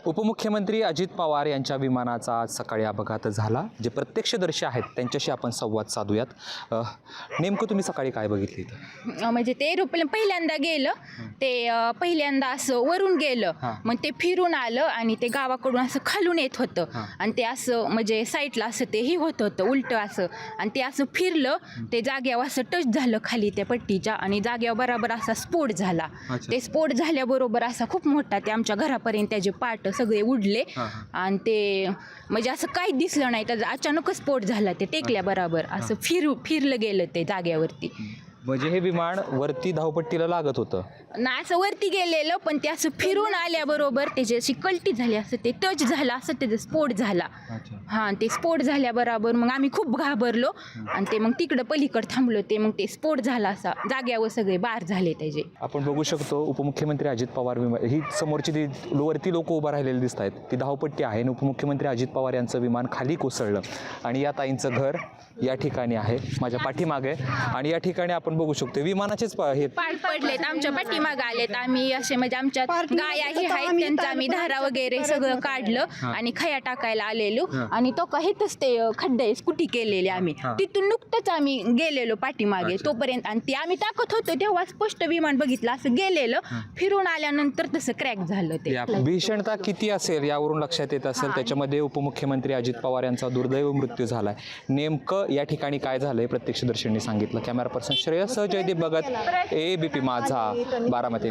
उपमुख्यमंत्री अजित पवार यांच्या विमानाचा आज सकाळी अपघात झाला. जे प्रत्यक्षदर्शी आहेत त्यांच्याशी आपण संवाद साधूयात. नेमकं तुम्ही सकाळी काय बघितली? म्हणजे ते एरोप्लेन पहिल्यांदा गेलं, ते पहिल्यांदा असं वरून गेलं, मग ते फिरून आलं आणि ते गावाकडून असं खालून येत होतं आणि ते असं म्हणजे साईडला असं ते ही होत होतं उलटं असं, आणि ते असं फिरलं, ते जाग्यावर असं टच झालं खाली त्या पट्टीच्या आणि जाग्यावर बराबर असा स्फोट झाला. ते स्फोट झाल्याबरोबर असा खूप मोठा ते आमच्या घरापर्यंत त्याचे पार्ट सगळे उडले आणि ते म्हणजे असं काही दिसलं नाही, तर अचानकच स्फोट झाला. ते टेकल्या बरोबर असं फिरलं गेलं ते जाग्यावरती. म्हणजे हे विमान वरती धावपट्टीला लागत होतं ना, असं वरती गेलेलं, पण ते असं फिरून आल्याबरोबर त्याची अशी कल्टी झाली, असं ते टच झालं, असं त्याचा स्फोट झाला. हां, ते स्फोट झाल्याबरोबर मग आम्ही खूप घाबरलो आणि ते मग तिकडं पलीकडे थांबलो. ते मग ते स्फोट झाला, असा जाग्यावर सगळे बार झाले त्याचे. आपण बघू शकतो उपमुख्यमंत्री अजित पवार विमान, ही समोरची ती वरती लोक उभं राहिलेली दिसत आहेत, ती धावपट्टी आहे आणि उपमुख्यमंत्री अजित पवार यांचं विमान खाली कोसळलं आणि या ताईंचं घर या ठिकाणी आहे माझ्या पाठीमागे. आणि या ठिकाणी आपण बघू शकतो विमानाचेच हे पार्ट पडलेत, आमच्या पाठीमागे आलेत. आम्ही असे म्हणजे आमच्या गाया ही आहेत त्यांचा आम्ही धारा वगैरे सगळं काढलं आणि खया टाकायला आलेलो आणि तो काहीतच ते खड्डे स्कूटी केलेले आम्ही तिथून नुकतंच आम्ही गेलेलो पाठीमागे तोपर्यंत, आणि ते आम्ही टाकत होतो तेव्हा स्पष्ट विमान बघितलं असं गेलेलं, फिरून आल्यानंतर तसं क्रॅक झालं. ते भीषणता किती असेल यावरून लक्षात येत असेल. त्याच्यामध्ये उपमुख्यमंत्री अजित पवार यांचा दुर्दैव मृत्यू झालाय. नेमकं या ठिकाणी काय झालंय प्रत्यक्षदर्शींनी सांगितलं. Camera person Shreyas Jaydeep Bhagat, ABP Majha, Baramati.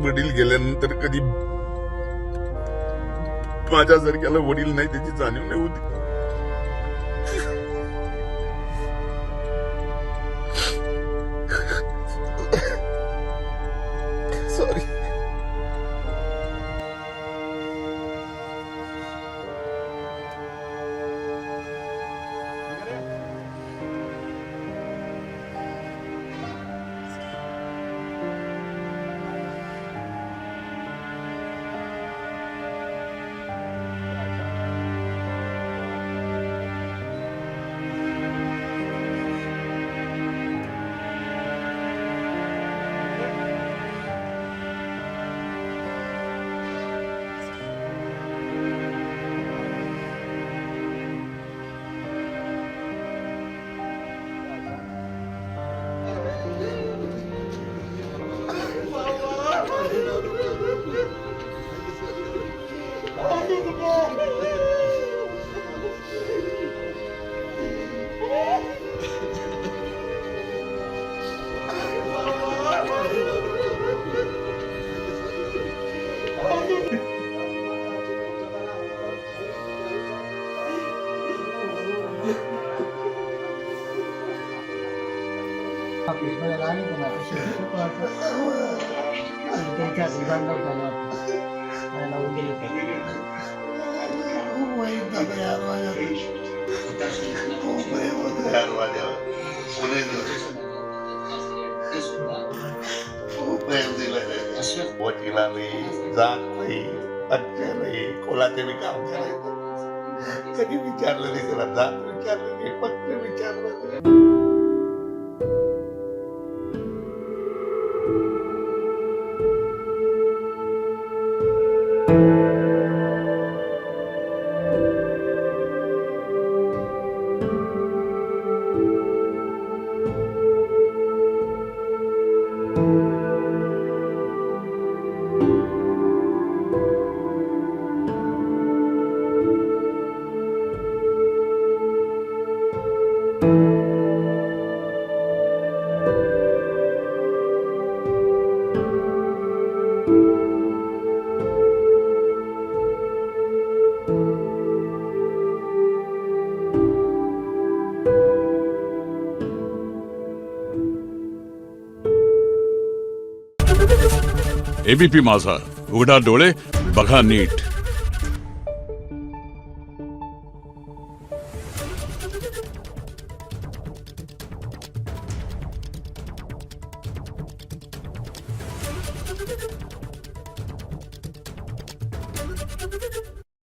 वडील गेल्यानंतर कधी माझ्यासारख्याला वडील नाही त्याची जाणीव नाही होती. सॉरी. वकिलाने जात नाही, हत्या नाही, कोणाचे बी काम करायचं कधी विचारलं नाही, त्याला जात विचारलं नाही, फक्त विचारलं. एबीपी माझा, उघडा डोळे बघा नीट.